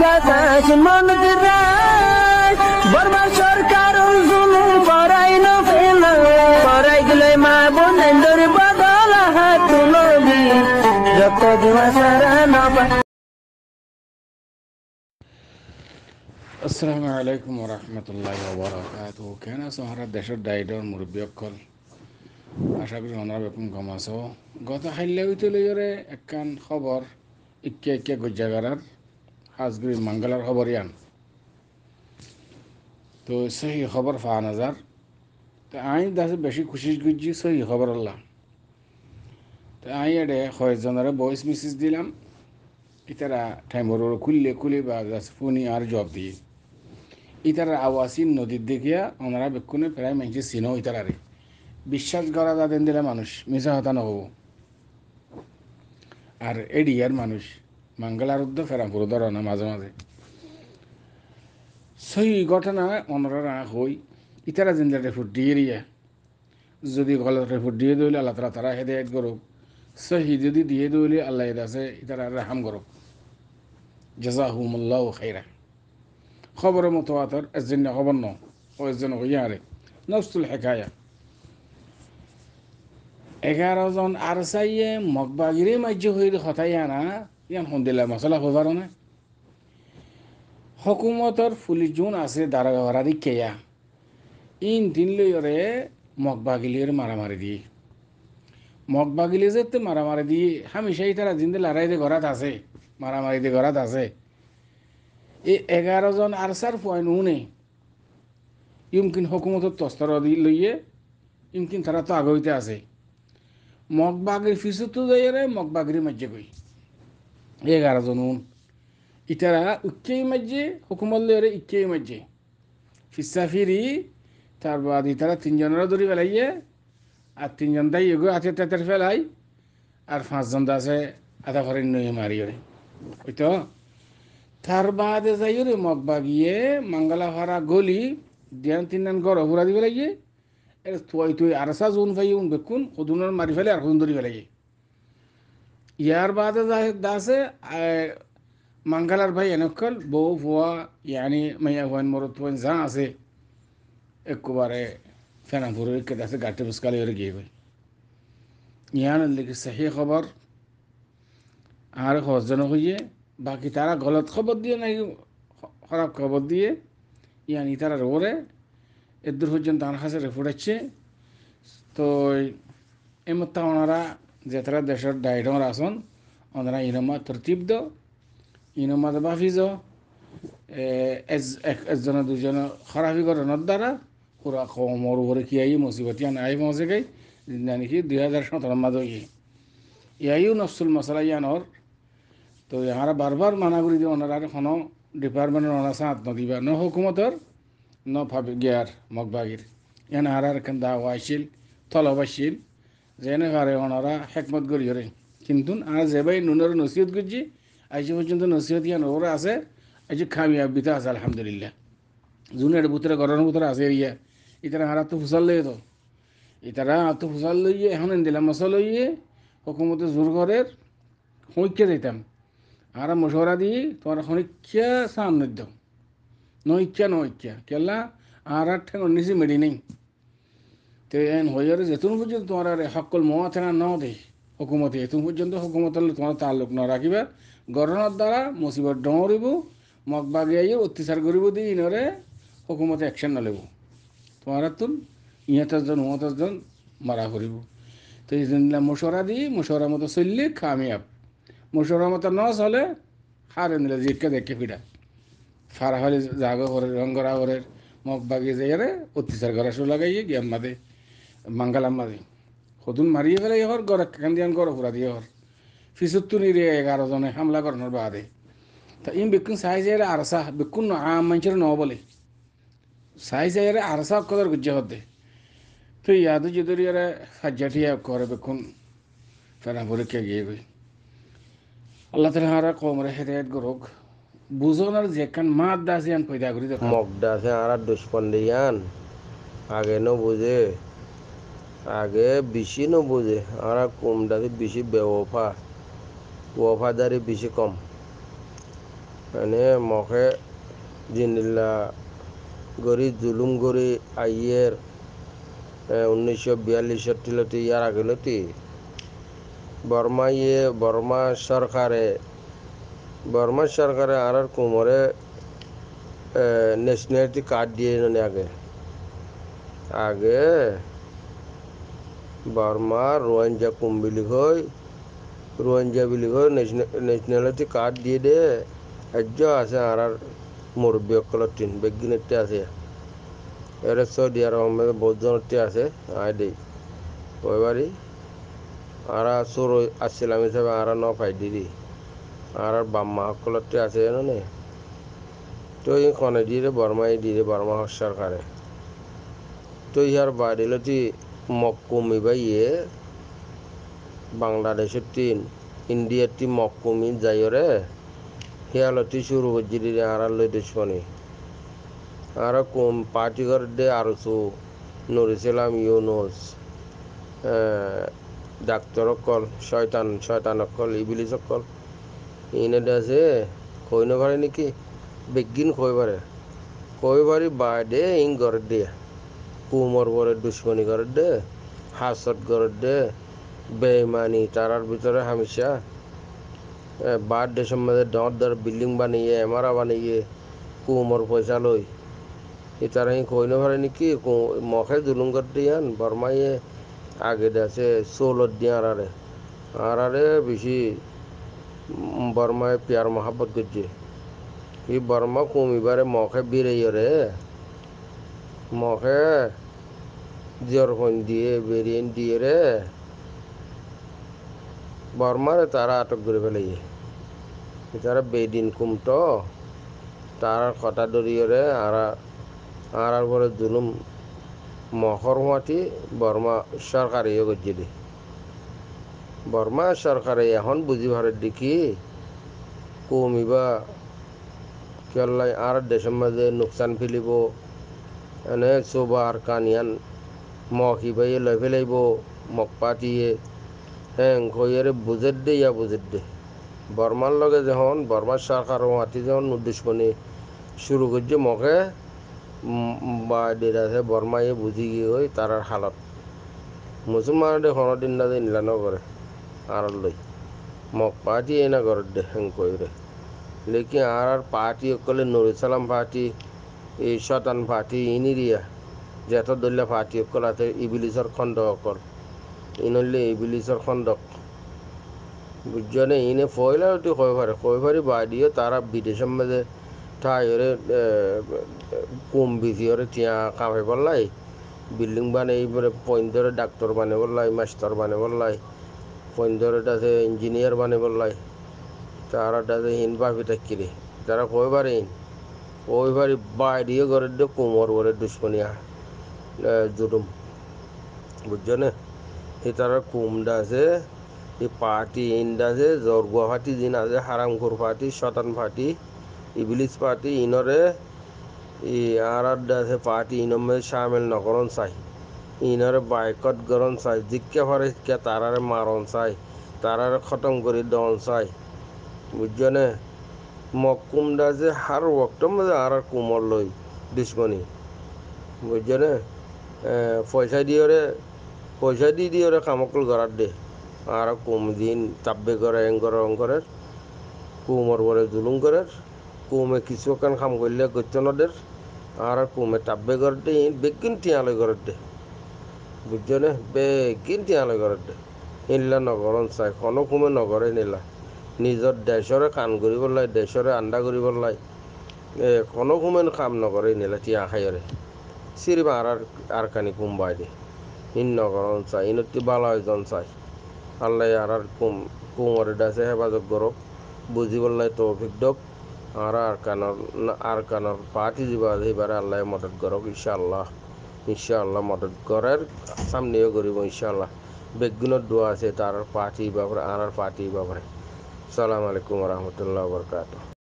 গাছ মন দিরাই বর্মার সরকার জুলুম করাই না ফেলা করাই গেলে মা বোনের বদল হাত তুলবি যত দিবা সারা নবা। আসসালামু আলাইকুম ওরহমতুল্লাহি ওয়াবারাকাতুহু। কেন আছো আমরা দেশের ডাইডর মুরব্বী অকল? আশা করি ওনারা বেকুম কম আছো। গত হাইলে হইতে লইরে একখান খবর ইক্কে ইক্কে গজ্জাগারার হাজগুড়ি মাঙ্গলার খবর ইয়ান তো সহি খবর পাওয়া নাজার। তো আই দাসে বেশি খুশি গুজি সহি খবর আল্লাহ। তো আই এডে কয়েকজনের ভয়েস মেসেজ দিলাম, ইতারা টাইমর খুলে বা ফোনই আর জবাব দিয়ে ইতার আওয়াসি নদীর দেখিয়া ওনারা বেক্ষণে প্রায় মানুষের চিনো ইতারারে বিশ্বাস করা যাদের দিলে মানুষ মিশা হতা নহব। আর এডিয়ার মানুষ মাঙ্গলার উদ্যোগ ফেরামপুর ধর না মাঝে মাঝে সেই ঘটনা ওনারা হই ইতারা জিন্দা রেফুট দিয়ে রিয়া যদি গলত রেফুট দিয়ে দইলে আল্লাহ তালা তারা হেদায়ত করুক, সহি যদি দিয়ে দইলে আল্লাহ আছে ইতারা রাহাম করুক। জাযাহুমুল্লাহু খাইরা। খবরের মতো আতর এজন্য খবর ন ও এজন্য হইয়ারে নফসুল হেকায়া 11 জন আর চাইয়ে মগবাগিরে মাজ্য হয়ে হতাই আনা ইয়ান সন্দিলা মশলা হবার না হকুমতর পুলিশ জোন আছে দারাগারি কেয়া ইন দিন লইরে মগবাগিলির মারামারি দিয়ে মগবাগিলি যেতে মারামারি দিয়ে হামেশাই তারা জিন্দে লড়াই দিয়ে ঘরাত আছে, মারামারি দিয়ে ঘরাত আছে। এই 11 জন আরসার পয়েন্ট উনে ইমকিন হকুমতর তস্তর লইয়ে ইমকিন তারা তো আগে হইতে আছে মগবাগির ফিসুতো যাইরে মগবাগিরি মাজ্জে গই 11 জন উন ইতারা উচ্চেই মাজ্জে হুকুমত লইরে ইচ্চেই মাজ্জে ফিসাফিরি তার বাদ ইতারা 3 জনেরও ধরি ফেলাইয়ে আর 3 জন তাই এগো আছে তেতের ফেলাই আর 5 জন আছে আধা করে নই মারিয়ে ওই তো তার বাদে যাইরে মগবাগিয়ে মাঙ্গলা ভাড়া গলি দিয়ান 3 জন ঘর ঘুরা দি ফেলাইয়ে এর তুই আরসা জোন ভাই উন বেকুন কদুনার মারি ফেলে আর হুন্দরি ফেলাইয়ে ইয়ার বাদে দাসে মাঙ্গালার ভাই এনেকল বউ ফুয়া ইয়ানি মাইয়া হুয়ান মরত হুয়ান যা আছে একবারে ফেনাপুরের কে দাসে গাটে বুসকালে ওরে গিয়ে ভাই ইয়ান লিখে সহি খবর আর হজন হইয়ে বাকি তারা গলত খবর দিয়ে নাই খারাপ খবর দিয়ে ইয়ানি তারা ওরে এদুর পর্যন্ত তার কাছে রেফুটাচ্ছে। তো এমতা ওনারা যে তারা দেশের ডাইডর আসন ওনারা ইনমা তরতিব দ ইনমা বাফিজ একজনে দুজনে খারাপি করানোর দ্বারা পুরা কমর উপরে কি আই মুসিবতিয়ান আই মজে গাই নাকি 2017 মাঝে ইয়াইও নফসুল মশলা ইয়ানোর। তো আমরা বারবার মানা করি দিয়ে ওনারা কোনো ডিপার্টমেন্টের ওনার সাথ নদিবা ন হুকুমতর ন ভাবি গিয়ার মগবাগির ইয়ান হারার কেন দাওয়া আসছিল তলবাসছিল যেনে পারে ওনারা হেকমত করি হরে কিন্তু আর যে ভাই নুনের নসিহত করছি আজ পর্যন্ত নসিহত ইয়ান ওরা আছে আজ খামিয়াব বিতা আছে আলহামদুলিল্লাহ। জুনের ভিতরে গরমের ভিতরে আছে ইয়া ইতারা হারা তো ফুসাল লইয়ে তো ইতারা তো ফুসাল লইয়ে এখন দিলাম মশা লইয়ে হুকুমতে জোর ঘরের হইকে দিতাম আর মশওয়ারা দিয়ে তোমার হনিক্ষা সামনে দাও নইক্ষা কেলা আর ঠেঙ্গ নিচে মেডি নেই। তো এন হয়ে যেতুন পর্যন্ত তোমার সকল মোয়া থেনা ন দে হুকুমতে এতুন পর্যন্ত হুকুমতের তোমার তাল্লুক ন রাখিবা গরমের দ্বারা মুসিবত ডরিব মগবাগি আইয়ে অত্যাচার করিব দিয়ে ইনরে হুকুমতে অ্যাকশন নলেব তোমার তুন উঁহাতের জন মারা করিব। তো এই জন্য মশওয়ারা দিই মশওয়ারা মতো চললে কামিয়াব, মশওয়ারা মতো ন চলে হারে নিলে জিটকে দেখে ফিরা ফারা হলে জাগো করে রঙ্গরা করে মগবাগি যাইয়ারে অত্যাচার করা শুরু লাগাইয়ে গিয়াম মাদে মাঙ্গালাম মাদে সদুন মারিয়ে ফেলে হর গড় কান্দিয়ান গড় ফুরা দিয়ে হর ফিসুত্তু নিরে 11 জনে হামলা করানোর বাদে তা ইম বেকুন সাই যাইরে আরসা বেকুন আম মানুষের ন বলে সাই যাইরে আরসা কদর গুজ্জা হতে তো ইয়াদু যদি ইয়ারে সাজ্জাটিয়া করে বেকুন ফেরা পরীক্ষা গিয়ে গই আল্লাহ তালা হারা কমরে হেদায়ত করুক বুঝনার যেখান মাত দাসিয়ান পয়দা করি দেখো মগডাসে আর দুষ্পন্দিয়ান আগে ন বুঝে আগে বেশি ন বুঝে আর কমডাতে বেশি বেওফাদারি বেশি কম এনে মখে জিনিল্লা গরি জুলুম গরি আইয়ের 1942 তিলতি ইয়ার আগেলতি বর্মা সরকারে আর কোমরে ন্যাশনালিটি কার্ড দিয়ে আগে আগে বর্মা রোহিঙ্গা বিলি ন্যাশনালিটি কার্ড দিয়ে দে আজ্য আছে আর মুরব্বী অকলের টিন বেগিনেতে আছে এর সৌদি আরব বহুত জনতে আছে আয় দেই ওইবারই আর সুর আসছিলাম হিসাবে আর ন পাই দিদি আর বাম্মা অকলতে আছে নে তো এই কনে দিয়ে বর্মা সরকারে তো ইয়ার বাড়িলতি মক্কুমি বাইয়ে বাংলাদেশের টিন ইন্ডিয়ার টি মক্কুমি যাইরে হিয়ালতি শুরু করছি দিদি আর লই দুশ্মনী আর কম পার্টি করে দে আরো নুরিসালাম ইউনুস ডাক্তার অকল শয়তান অকল ইবিলিস অকল ইনে আছে কইন পারে নাকি বেগিন কই পারি বাদে ইং ঘর দিয়ে কুমর বরে দুশ্মনী করে দে হাসত করে দে বেইমানি তারার ভিতরে হামেশা বাদ দেশের মধ্যে দর বিল্ডিং বানিয়ে এমারা বানিয়ে কুমর পয়সা লই তারা কইন পারে নাকি মখে জুলুম করে দিয়ান বর্মাইয়ে আগে আছে সোলত দিয়ে আরারে বেশি বর্মায় প্যার মহাব্বত করছে এই বর্মা কমিবারে মখে বেরিয়ে মখে জরফন দিয়ে বেরিয়ে দিয়ে রে বর্মারে তারা আটক করে ফেলে তারা বেদিন কুমটো তার কথা ধরিয়ে রে আর পরে জুলুম মখর মাটি বর্মা সরকারে করছে দি বর্মা সরকারে এখন বুঝি ভারত দেখি কমিবা কেলাই আর দেশের মাঝে নোকসান ফেলিব এনে সোবার কানিয়ান মখি বাইয়ে লই ফেলাইব মক পাতিয়ে কইরে বুঝের দে বর্মার লগে যখন বর্মার সরকার মাটি যখন দুশ্মনী শুরু করছে মখে বা আছে বর্মাইয়ে বুঝি গিয়ে ওই তার হালত মুসলমানদের কোনোদিন না নিলা নগরে আর লই মক পার্টি না করে দে কইরে লেকিন আর পার্টি অকলে নুরুসালাম পার্টি এই শতান পার্টি ইনিরিয়া যেত দলীয় পার্টি অকল আছে ইবিলিসর খণ্ড অকল ইনলে ইবিলিসর খণ্ডক বুঝছনে ইনে ফয়লা কই পারি বাড়িও তারা বিদেশের মধ্যে ঠাইরে কম বিজিওরে টিয়া কামে বললাই বিল্ডিং বানাই পয়েন্টরে ডাক্তার বানে বললাই মাস্টার বানে বললাই পয়েন্টরে আছে ইঞ্জিনিয়ার বানে বললাই তারা আছে হিন ভাবি থাকি তারা কই পারি বাড়িও করে দে কোমর করে দুশ্মনিয়া জুলুম বুঝছনে এই তারা কুমডা আছে এই পার্টি ইন্ডা আছে জরগুয়া পার্টি দিন আছে হারামখোর পার্টি শতান পার্টি ইবলিস পার্টি ইনরে ই আর আছে পার্টি ইনর মধ্যে সামিল নকরণ চাই ইনরে বাইকট গরণ চাই জিজ্ঞা পারে তারারে মারণ চাই তারারে খতম করে দন চাই বুঝছনে মকুমডা যে হার ওয়াক্তর মধ্যে আর কুমর লই দুশ্মনী বুঝছনে পয়সা দিয়ে কামকল করার দে আর কুম দিন তাব্বে করে অঙ্করের কুমর বরে জুলুম করে কুমে কিছু কান কাম করলে গত্যনদের আর কুমে তাব্বে করে দে বেগিন টিয়ালে করে দে বুঝছনে বেগিন টিয়ালে করে দে ইনলা নগরণ চাই কোনো কুমে নগরে নিলা নিজর দেশরে কাম কৰিব লাগে দেশৰে আন্দা কৰিব লাগে কোনো কুমে কাম নকৰে নিলা টিয়া খাইরে সিরিপ আর কানি কুম্বাই দে ইন নগরণ চাই ইনতি বালা জন চাই আল্লাহ আর কুমরে ডাছে হেফাজত করক বুঝিবল লাই তৌফিক দক আর কানর পার্টি যাবা এবারে আল্লাহ মদত করক ইনশাআল্লাহ মদত করার সামনেও করিব ইনশাআল্লাহ বেগুনের দোয়া আছে তার পার্টি ব্যাপারে আর পার্টি ব্যাপারে সালাম আলাইকুম রহমতুল্লাহ বরকাত।